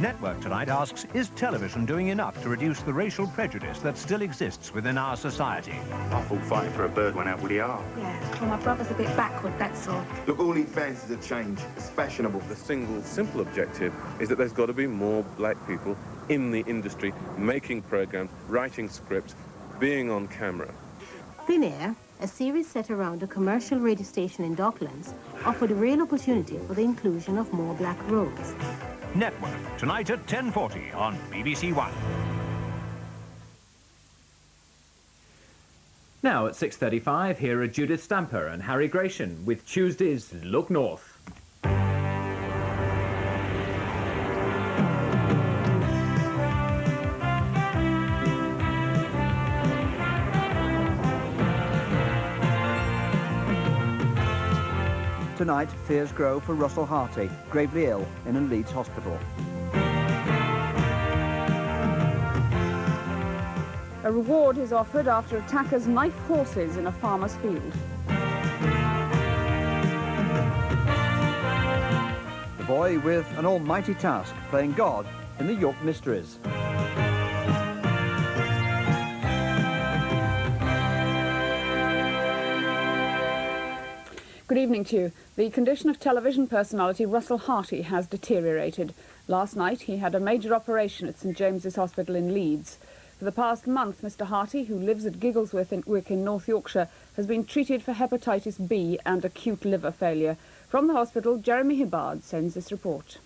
Network tonight asks, is television doing enough to reduce the racial prejudice that still exists within our society? I thought fighting for a bird went out with the R. Yeah, well, my brother's a bit backward, that's all. Look, all he fancies a change. It's fashionable. The single, simple objective is that there's got to be more black people in the industry, making programmes, writing scripts, being on camera. Thin Air, a series set around a commercial radio station in Docklands, offered a real opportunity for the inclusion of more black roles. Network, tonight at 10:40 on BBC1. Now at 6:35, here are Judith Stamper and Harry Gration with Tuesday's Look North. Tonight, fears grow for Russell Harty, gravely ill in a Leeds hospital. A reward is offered after attackers knife horses in a farmer's field. The boy with an almighty task, playing God in the York Mysteries. Good evening to you. The condition of television personality Russell Harty has deteriorated. Last night he had a major operation at St James's Hospital in Leeds. For the past month, Mr Harty, who lives at Gigglesworth in North Yorkshire, has been treated for hepatitis B and acute liver failure. From the hospital, Jeremy Hibbard sends this report.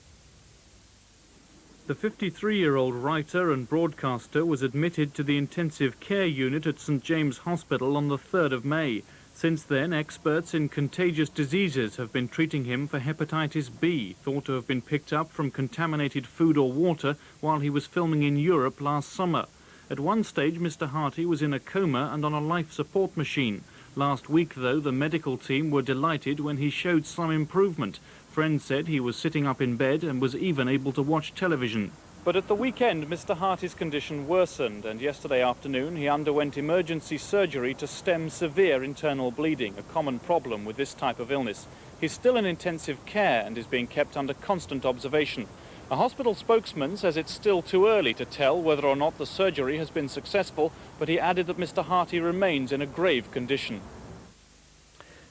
The 53-year-old writer and broadcaster was admitted to the intensive care unit at St James Hospital on the 3rd of May. Since then, experts in contagious diseases have been treating him for hepatitis B, thought to have been picked up from contaminated food or water while he was filming in Europe last summer. At one stage, Mr Harty was in a coma and on a life support machine. Last week, though, the medical team were delighted when he showed some improvement. Friends said he was sitting up in bed and was even able to watch television. But at the weekend, Mr Harty's condition worsened, and yesterday afternoon he underwent emergency surgery to stem severe internal bleeding, a common problem with this type of illness. He's still in intensive care and is being kept under constant observation. A hospital spokesman says it's still too early to tell whether or not the surgery has been successful, but he added that Mr Harty remains in a grave condition.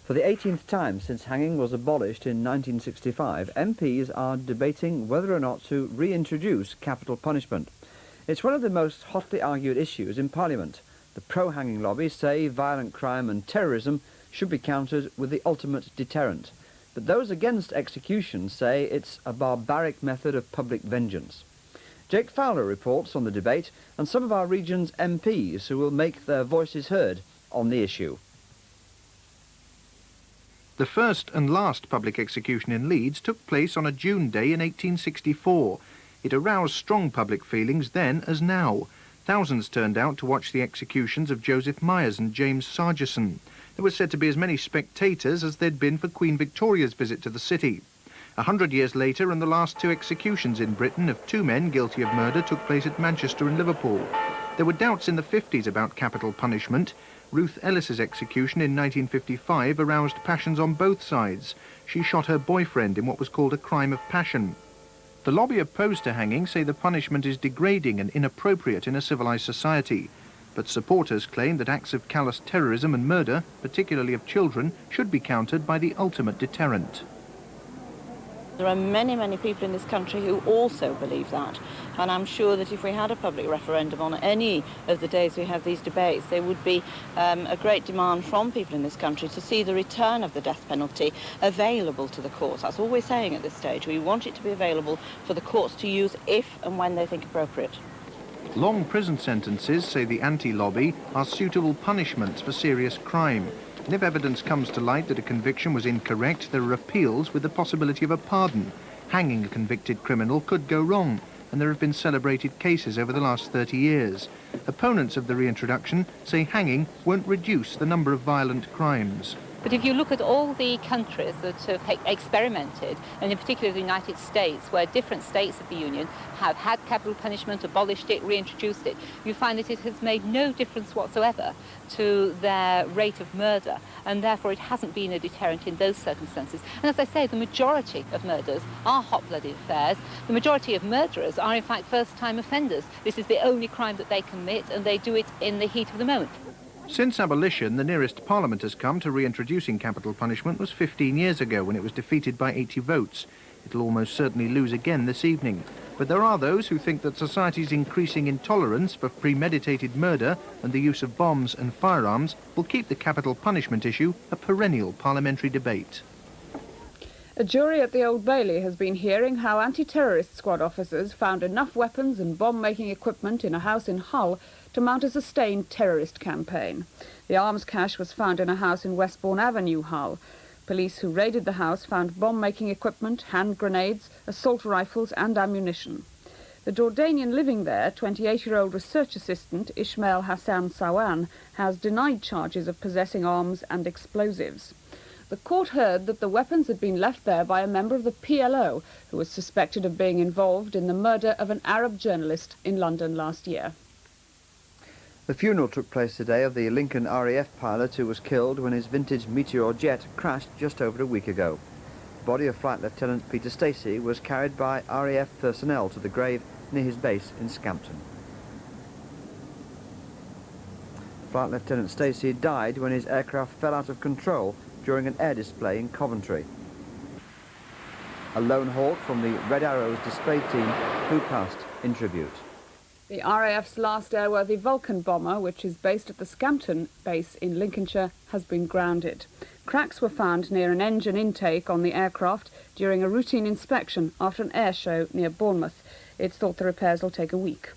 For the 18th time since hanging was abolished in 1965, MPs are debating whether or not to reintroduce capital punishment. It's one of the most hotly argued issues in Parliament. The pro-hanging lobby say violent crime and terrorism should be countered with the ultimate deterrent. But those against execution say it's a barbaric method of public vengeance. Jake Fowler reports on the debate and some of our region's MPs who will make their voices heard on the issue. The first and last public execution in Leeds took place on a June day in 1864. It aroused strong public feelings then as now. Thousands turned out to watch the executions of Joseph Myers and James Sargeson. There were said to be as many spectators as there'd been for Queen Victoria's visit to the city. 100 years later, and the last two executions in Britain of two men guilty of murder took place at Manchester and Liverpool. There were doubts in the 50s about capital punishment. Ruth Ellis's execution in 1955 aroused passions on both sides. She shot her boyfriend in what was called a crime of passion. The lobby opposed to hanging say the punishment is degrading and inappropriate in a civilized society. But supporters claim that acts of callous terrorism and murder, particularly of children, should be countered by the ultimate deterrent. There are many, many people in this country who also believe that, and I'm sure that if we had a public referendum on any of the days we have these debates, there would be a great demand from people in this country to see the return of the death penalty available to the courts. That's all we're saying at this stage. We want it to be available for the courts to use if and when they think appropriate. Long prison sentences, say the anti-lobby, are suitable punishments for serious crime. And if evidence comes to light that a conviction was incorrect, there are appeals with the possibility of a pardon. Hanging a convicted criminal could go wrong, and there have been celebrated cases over the last 30 years. Opponents of the reintroduction say hanging won't reduce the number of violent crimes. But if you look at all the countries that have experimented, and in particular the United States, where different states of the Union have had capital punishment, abolished it, reintroduced it, you find that it has made no difference whatsoever to their rate of murder, and therefore it hasn't been a deterrent in those circumstances. And as I say, the majority of murders are hot-blooded affairs. The majority of murderers are in fact first-time offenders. This is the only crime that they commit, and they do it in the heat of the moment. Since abolition, the nearest Parliament has come to reintroducing capital punishment was 15 years ago when it was defeated by 80 votes. It'll almost certainly lose again this evening. But there are those who think that society's increasing intolerance for premeditated murder and the use of bombs and firearms will keep the capital punishment issue a perennial parliamentary debate. A jury at the Old Bailey has been hearing how anti-terrorist squad officers found enough weapons and bomb-making equipment in a house in Hull to mount a sustained terrorist campaign. The arms cache was found in a house in Westbourne Avenue, Hull. Police who raided the house found bomb-making equipment, hand grenades, assault rifles and ammunition. The Jordanian living there, 28-year-old research assistant Ismail Hassan Sawan, has denied charges of possessing arms and explosives. The court heard that the weapons had been left there by a member of the PLO who was suspected of being involved in the murder of an Arab journalist in London last year. The funeral took place today of the Lincoln RAF pilot who was killed when his vintage Meteor jet crashed just over a week ago. The body of Flight Lieutenant Peter Stacey was carried by RAF personnel to the grave near his base in Scampton. Flight Lieutenant Stacey died when his aircraft fell out of control during an air display in Coventry. A lone hawk from the Red Arrows display team flew past in tribute. The RAF's last airworthy Vulcan bomber, which is based at the Scampton base in Lincolnshire, has been grounded. Cracks were found near an engine intake on the aircraft during a routine inspection after an air show near Bournemouth. It's thought the repairs will take a week.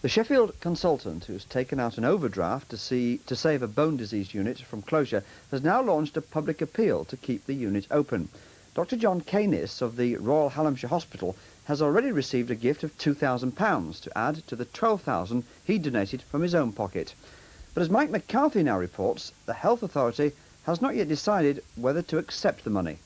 The Sheffield consultant, who's taken out an overdraft to save a bone disease unit from closure, has now launched a public appeal to keep the unit open. Dr. John Canis of the Royal Hallamshire Hospital has already received a gift of £2,000 to add to the £12,000 he donated from his own pocket. But as Mike McCarthy now reports, the Health Authority has not yet decided whether to accept the money.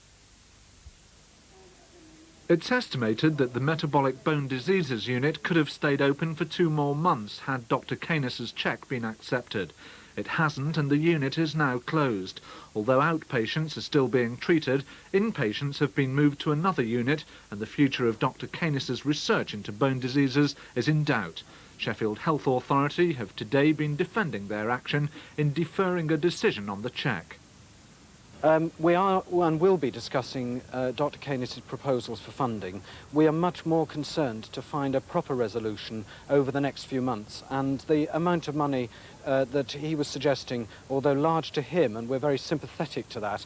It's estimated that the Metabolic Bone Diseases Unit could have stayed open for 2 more months had Dr. Canis's cheque been accepted. It hasn't, and the unit is now closed. Although outpatients are still being treated, inpatients have been moved to another unit, and the future of Dr. Canis's research into bone diseases is in doubt. Sheffield Health Authority have today been defending their action in deferring a decision on the cheque. We are and will be discussing Dr. Canis's proposals for funding. We are much more concerned to find a proper resolution over the next few months, and the amount of money that he was suggesting, although large to him, and we're very sympathetic to that,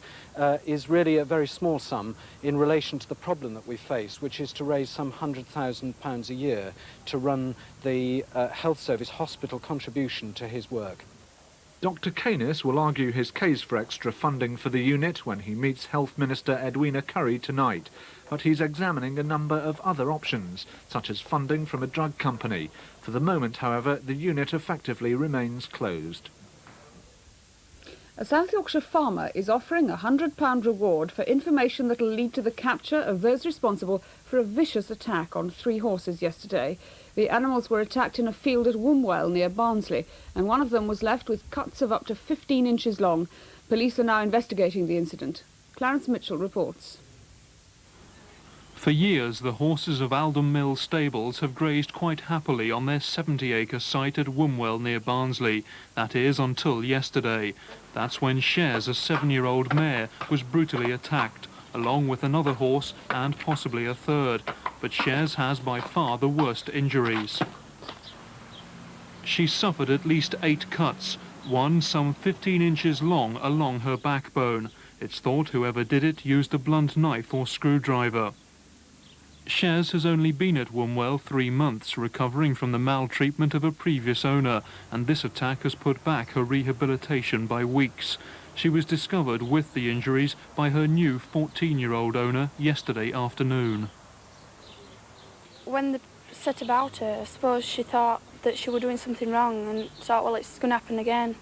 is really a very small sum in relation to the problem that we face, which is to raise some £100,000 a year to run the health service hospital contribution to his work. Dr. Canis will argue his case for extra funding for the unit when he meets Health Minister Edwina Currie tonight, but he's examining a number of other options, such as funding from a drug company. For the moment, however, the unit effectively remains closed. A South Yorkshire farmer is offering a £100 reward for information that will lead to the capture of those responsible for a vicious attack on 3 horses yesterday. The animals were attacked in a field at Wombwell near Barnsley, and one of them was left with cuts of up to 15 inches long. Police are now investigating the incident. Clarence Mitchell reports. For years, the horses of Aldham Mill stables have grazed quite happily on their 70-acre site at Wombwell near Barnsley. That is, until yesterday. That's when Shares, a 7-year-old mare, was brutally attacked, along with another horse and possibly a third. But Shares has by far the worst injuries. She suffered at least 8 cuts, one some 15 inches long along her backbone. It's thought whoever did it used a blunt knife or screwdriver. Shares has only been at Wombwell 3 months, recovering from the maltreatment of a previous owner, and this attack has put back her rehabilitation by weeks. She was discovered with the injuries by her new 14-year-old owner yesterday afternoon. When they set about her, I suppose she thought that she was doing something wrong and thought, well, it's going to happen again.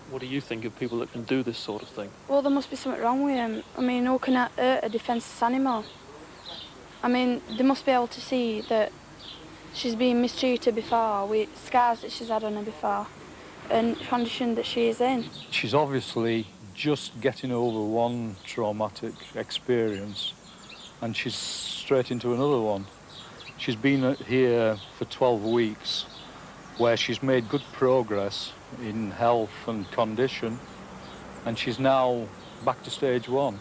What do you think of people that can do this sort of thing? Well, there must be something wrong with him. I mean, who can hurt a defenceless animal? I mean, they must be able to see that she's been mistreated before, with scars that she's had on her before, and the condition that she is in. She's obviously just getting over one traumatic experience, and she's straight into another one. She's been here for 12 weeks, where she's made good progress in health and condition, and she's now back to stage 1.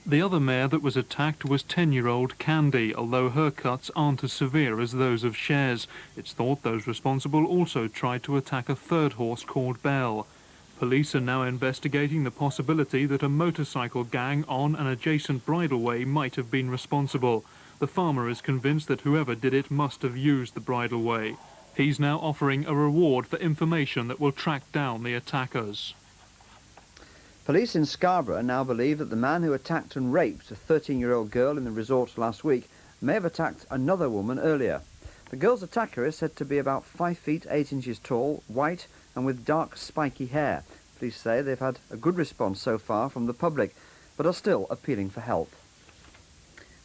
The other mare that was attacked was 10-year-old Candy, although her cuts aren't as severe as those of Cher's. It's thought those responsible also tried to attack a third horse called Belle. Police are now investigating the possibility that a motorcycle gang on an adjacent bridleway might have been responsible. The farmer is convinced that whoever did it must have used the bridleway. He's now offering a reward for information that will track down the attackers. Police in Scarborough now believe that the man who attacked and raped a 13-year-old girl in the resort last week may have attacked another woman earlier. The girl's attacker is said to be about 5 feet 8 inches tall, white and with dark spiky hair. Police say they've had a good response so far from the public, but are still appealing for help.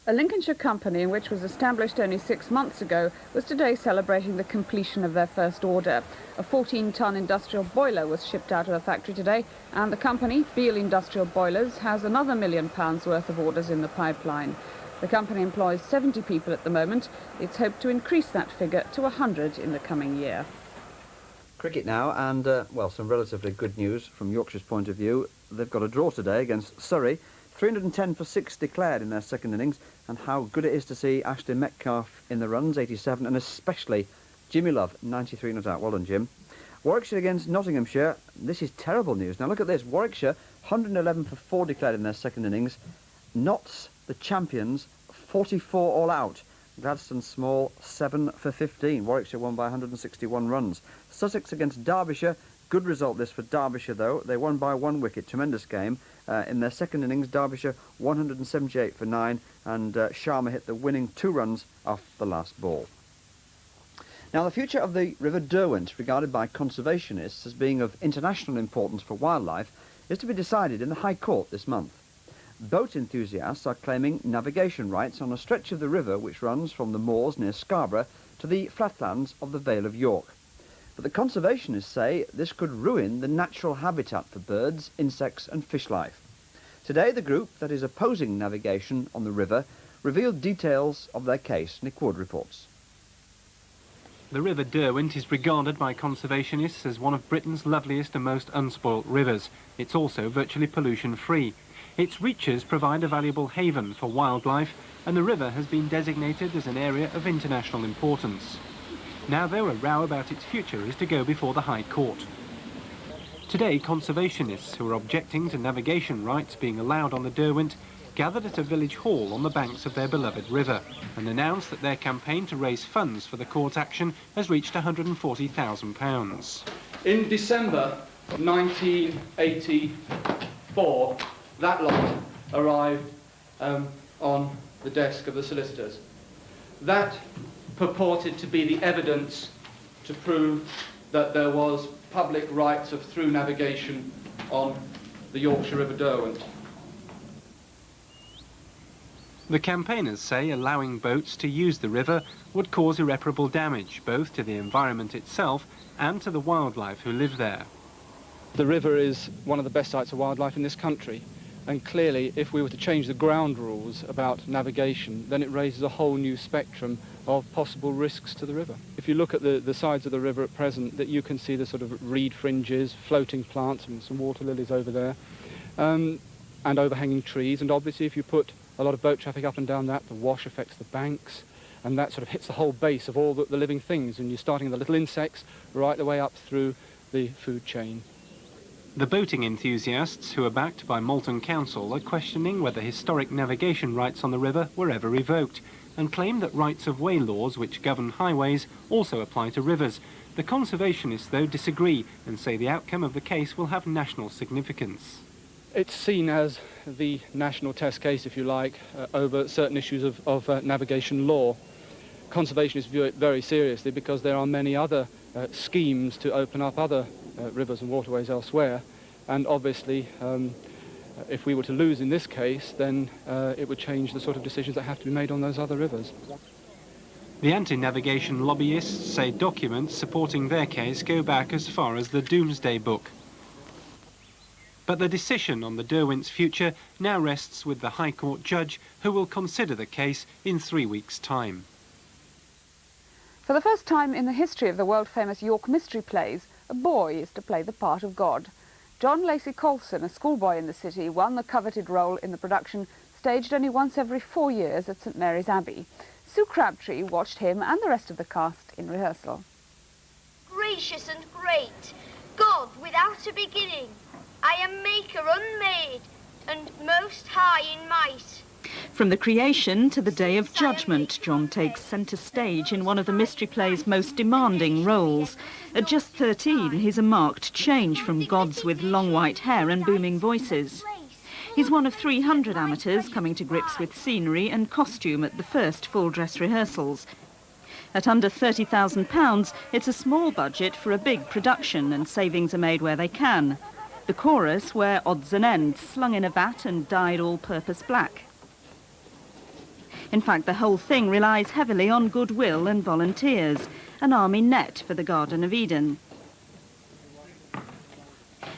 A Lincolnshire company, which was established only 6 months ago, was today celebrating the completion of their first order. A 14-ton industrial boiler was shipped out of the factory today, and the company, Beale Industrial Boilers, has another £1 million worth of orders in the pipeline. The company employs 70 people at the moment. It's hoped to increase that figure to 100 in the coming year. Cricket now, and, well, some relatively good news from Yorkshire's point of view. They've got a draw today against Surrey. 310 for 6 declared in their second innings, and how good it is to see Ashley Metcalf in the runs, 87, and especially Jimmy Love, 93 not out. Well done, Jim. Warwickshire against Nottinghamshire. This is terrible news. Now look at this. Warwickshire, 111 for 4 declared in their second innings. Notts, the champions, 44 all out. Gladstone Small, 7 for 15. Warwickshire won by 161 runs. Sussex against Derbyshire. Good result this for Derbyshire, though. They won by 1 wicket. Tremendous game. In their second innings, Derbyshire 178 for 9, and Sharma hit the winning 2 runs off the last ball. Now, the future of the River Derwent, regarded by conservationists as being of international importance for wildlife, is to be decided in the High Court this month. Boat enthusiasts are claiming navigation rights on a stretch of the river which runs from the moors near Scarborough to the flatlands of the Vale of York. But the conservationists say this could ruin the natural habitat for birds, insects and fish life. Today, the group that is opposing navigation on the river revealed details of their case. Nick Wood reports. The River Derwent is regarded by conservationists as one of Britain's loveliest and most unspoilt rivers. It's also virtually pollution-free. Its reaches provide a valuable haven for wildlife, and the river has been designated as an area of international importance. Now, though, a row about its future is to go before the High Court. Today, conservationists who are objecting to navigation rights being allowed on the Derwent gathered at a village hall on the banks of their beloved river and announced that their campaign to raise funds for the court action has reached £140,000. In December 1984, that lot arrived on the desk of the solicitors. That purported to be the evidence to prove that there was public rights of through navigation on the Yorkshire River Derwent. The campaigners say allowing boats to use the river would cause irreparable damage, both to the environment itself and to the wildlife who live there. The river is one of the best sites of wildlife in this country, and clearly if we were to change the ground rules about navigation, then it raises a whole new spectrum of possible risks to the river. If you look at the sides of the river at present, that you can see the sort of reed fringes, floating plants and some water lilies over there, and overhanging trees, and obviously if you put a lot of boat traffic up and down that, the wash affects the banks, and that sort of hits the whole base of all the living things, and you're starting the little insects right the way up through the food chain. The boating enthusiasts, who are backed by Malton Council, are questioning whether historic navigation rights on the river were ever revoked, and claim that rights-of-way laws which govern highways also apply to rivers. The conservationists, though, disagree and say the outcome of the case will have national significance. It's seen as the national test case, if you like, over certain issues of navigation law. Conservationists view it very seriously because there are many other schemes to open up other rivers and waterways elsewhere. And obviously, if we were to lose in this case, then it would change the sort of decisions that have to be made on those other rivers. The anti-navigation lobbyists say documents supporting their case go back as far as the Doomsday Book. But the decision on the Derwent's future now rests with the High Court judge, who will consider the case in 3 weeks' time. For the first time in the history of the world-famous York Mystery Plays, a boy is to play the part of God. John Lacey Colson, a schoolboy in the city, won the coveted role in the production, staged only once every 4 years at St Mary's Abbey. Sue Crabtree watched him and the rest of the cast in rehearsal. Gracious and great, God without a beginning, I am maker unmade, and most high in might. From the creation to the day of judgment, John takes centre stage in one of the mystery play's most demanding roles. At just 13, he's a marked change from gods with long white hair and booming voices. He's one of 300 amateurs coming to grips with scenery and costume at the first full-dress rehearsals. At under £30,000, it's a small budget for a big production, and savings are made where they can. The chorus wear odds and ends, slung in a vat and dyed all-purpose black. In fact, the whole thing relies heavily on goodwill and volunteers, an army net for the Garden of Eden.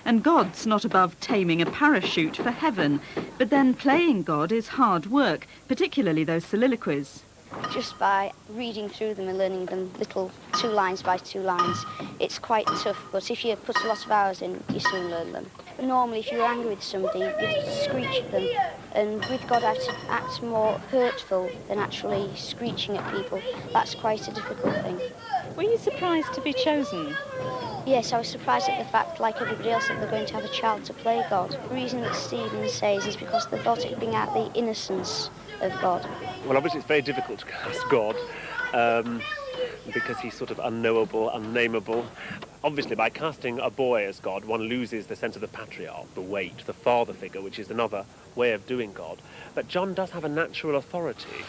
And God's not above taming a parachute for heaven, but then playing God is hard work, particularly those soliloquies. Just by reading through them and learning them little 2 lines by 2 lines, it's quite tough, but if you put a lot of hours in, you soon learn them. But normally, if you're angry with somebody, you screech at them, and with God, I have to act more hurtful than actually screeching at people. That's quite a difficult thing. Were you surprised to be chosen? Yes, I was surprised at the fact, like everybody else, that they're going to have a child to play God. The reason that Stephen says is because they thought it would bring out the innocence of God. Well, obviously it's very difficult to cast God because he's sort of unknowable, unnameable. Obviously, by casting a boy as God, one loses the sense of the patriarch, the weight, the father figure, which is another way of doing God. But John does have a natural authority.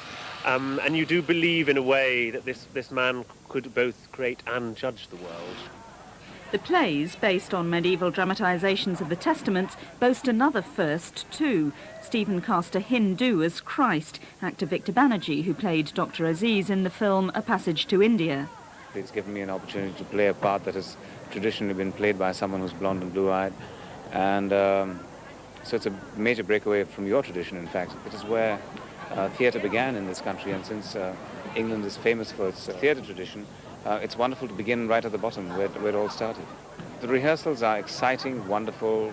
And you do believe, in a way, that this man could both create and judge the world. The plays, based on medieval dramatisations of the Testaments, boast another first too. Stephen cast a Hindu as Christ, actor Victor Banerjee, who played Dr. Aziz in the film A Passage to India. It's given me an opportunity to play a part that has traditionally been played by someone who's blonde and blue-eyed. And so it's a major breakaway from your tradition, in fact. It is where theatre began in this country, and since England is famous for its theatre tradition, it's wonderful to begin right at the bottom, where it all started. The rehearsals are exciting, wonderful,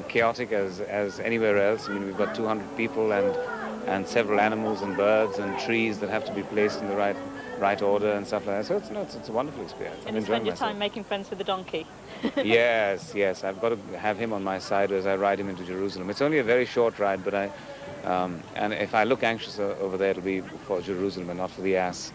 chaotic as anywhere else. I mean, we've got 200 people and several animals and birds and trees that have to be placed in the right order and stuff like that. So it's a wonderful experience. And you spend your time making friends with the donkey. Yes. I've got to have him on my side as I ride him into Jerusalem. It's only a very short ride, but and if I look anxious over there, it'll be for Jerusalem and not for the ass.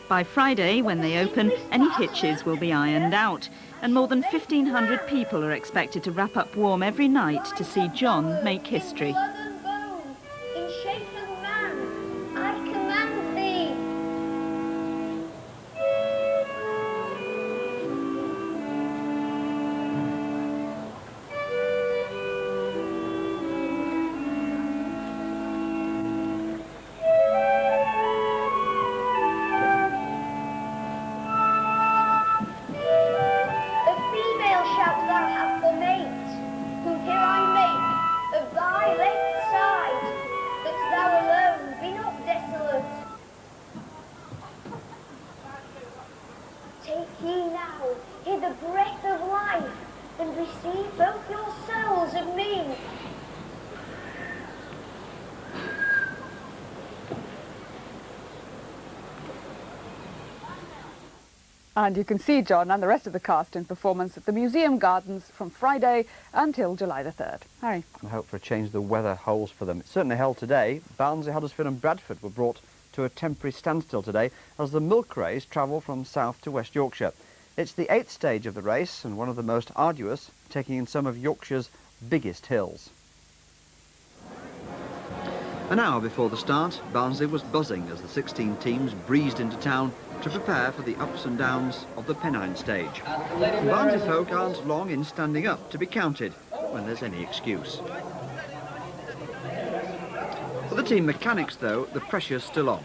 By Friday, when they open, any hitches will be ironed out, and more than 1,500 people are expected to wrap up warm every night to see John make history. In shape of man, I command thee. And you can see John and the rest of the cast in performance at the Museum Gardens from Friday until July the 3rd. Harry. I hope for a change the weather holds for them. It certainly held today. Barnsley, Huddersfield and Bradford were brought to a temporary standstill today as the milk race travel from South to West Yorkshire. It's the 8th stage of the race and one of the most arduous, taking in some of Yorkshire's biggest hills. An hour before the start, Barnsley was buzzing as the 16 teams breezed into town to prepare for the ups and downs of the Pennine stage. And Barnsley folk aren't long in standing up to be counted when there's any excuse. For the team mechanics, though, the pressure's still on.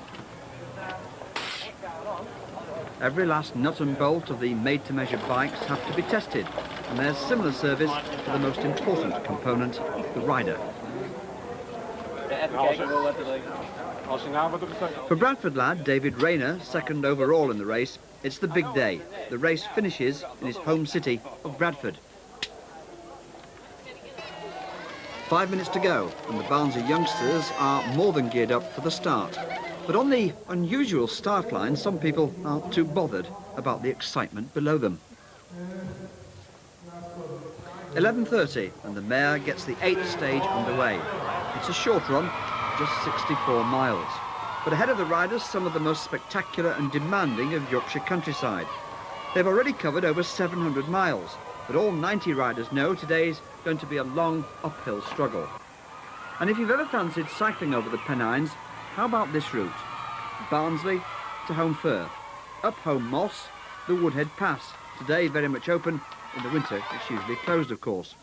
Every last nut and bolt of the made-to-measure bikes have to be tested, and there's similar service for the most important component, the rider. For Bradford lad David Rayner, second overall in the race, it's the big day. The race finishes in his home city of Bradford. 5 minutes to go, and the Barnsley youngsters are more than geared up for the start. But on the unusual start line, some people aren't too bothered about the excitement below them. 11:30, and the mare gets the 8th stage underway. It's a short run, just 64 miles. But ahead of the riders, some of the most spectacular and demanding of Yorkshire countryside. They've already covered over 700 miles, but all 90 riders know today's going to be a long uphill struggle. And if you've ever fancied cycling over the Pennines, how about this route? Barnsley to Home Firth, up Home Moss, the Woodhead Pass. Today very much open, in the winter it's usually closed, of course.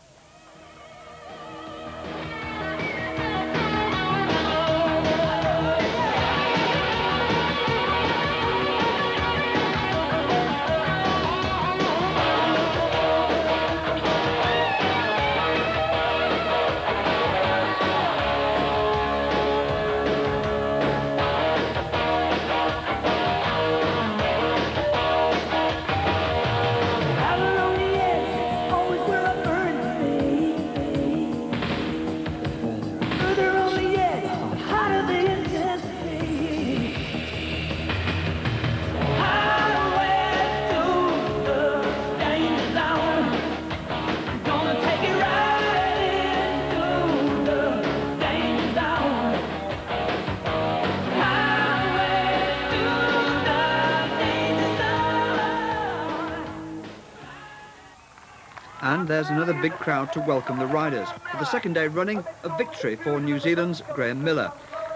And there's another big crowd to welcome the riders. For the second day running, a victory for New Zealand's Graham Miller.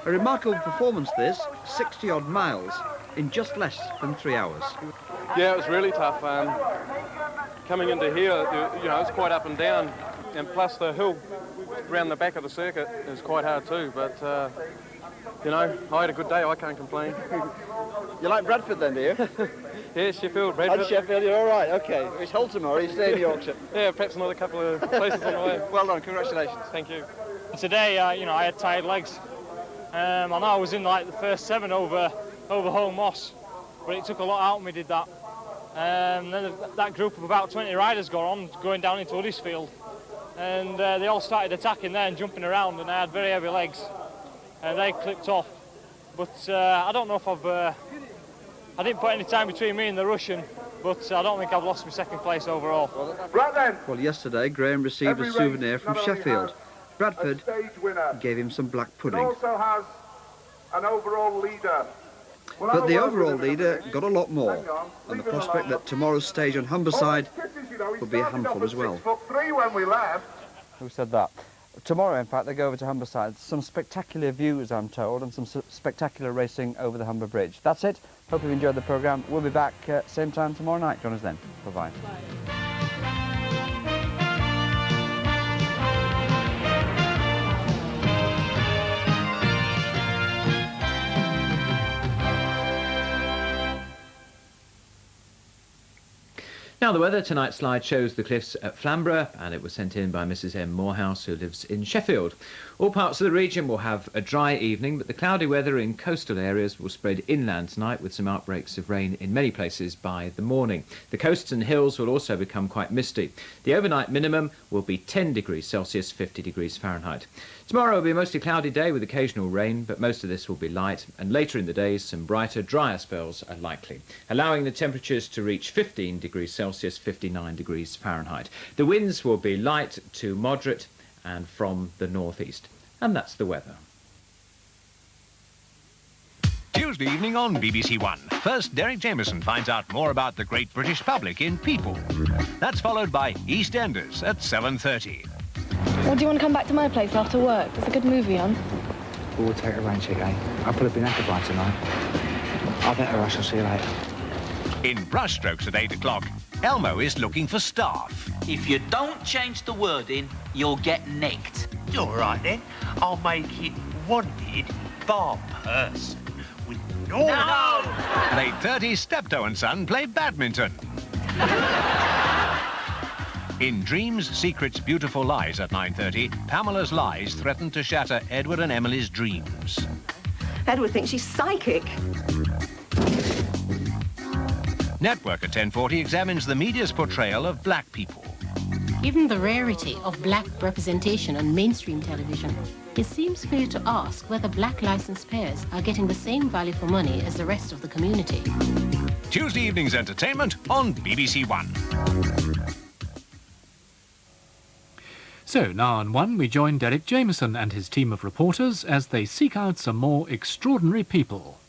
A remarkable performance this, 60-odd miles in just less than 3 hours. Yeah, it was really tough. Coming into here, you know, it's quite up and down, and plus the hill around the back of the circuit is quite hard too, but you know, I had a good day, I can't complain. You like Bradford then, do you? Yeah, Sheffield, Bradford. And Sheffield, you're all right, OK. It's Hull tomorrow, you stay in Yorkshire. Yeah, perhaps another couple of places on the way. Well done, congratulations. Thank you. Today, you know, I had tired legs. I know I was in like the first 7 over Home Moss, but it took a lot out of me, did that. Then that group of about 20 riders got on, going down into Huddersfield, and they all started attacking there and jumping around, and I had very heavy legs, and they clipped off. But I don't know if I didn't put any time between me and the Russian, but I don't think I've lost my second place overall. Well, yesterday Graham received a souvenir from Sheffield. Bradford gave him some black pudding. Also has an overall leader. But the overall leader got a lot more, and the prospect that tomorrow's stage on Humberside will be a handful as well. Who said that? Tomorrow, in fact, they go over to Humberside. Some spectacular views, I'm told, and some spectacular racing over the Humber Bridge. That's it. Hope you've enjoyed the programme. We'll be back same time tomorrow night. Join us then. Bye-bye. Now the weather, tonight's slide shows the cliffs at Flamborough, and it was sent in by Mrs M Morehouse, who lives in Sheffield. All parts of the region will have a dry evening, but the cloudy weather in coastal areas will spread inland tonight with some outbreaks of rain in many places by the morning. The coasts and hills will also become quite misty. The overnight minimum will be 10 degrees Celsius, 50 degrees Fahrenheit. Tomorrow will be a mostly cloudy day with occasional rain, but most of this will be light, and later in the day some brighter, drier spells are likely, allowing the temperatures to reach 15 degrees Celsius, 59 degrees Fahrenheit. The winds will be light to moderate and from the northeast. And that's the weather. Tuesday evening on BBC One. First, Derek Jameson finds out more about the great British public in People. That's followed by EastEnders at 7:30. Well, do you want to come back to my place after work? There's a good movie on. we'll take a rain check, eh? I'll probably be knackered by tonight. I better rush, I'll see you later. In brushstrokes at 8 o'clock, Elmo is looking for staff. If you don't change the wording, you'll get nicked. All right, then. I'll make it wanted farm person with no... 8:30, Steptoe and Son play badminton. In Dreams, Secrets, Beautiful Lies at 9:30, Pamela's lies threaten to shatter Edward and Emily's dreams. Edward thinks she's psychic. Network at 10:40 examines the media's portrayal of black people. Given the rarity of black representation on mainstream television, it seems fair to ask whether black licensed pairs are getting the same value for money as the rest of the community. Tuesday evening's entertainment on BBC1. So now on One, we join Derek Jameson and his team of reporters as they seek out some more extraordinary people.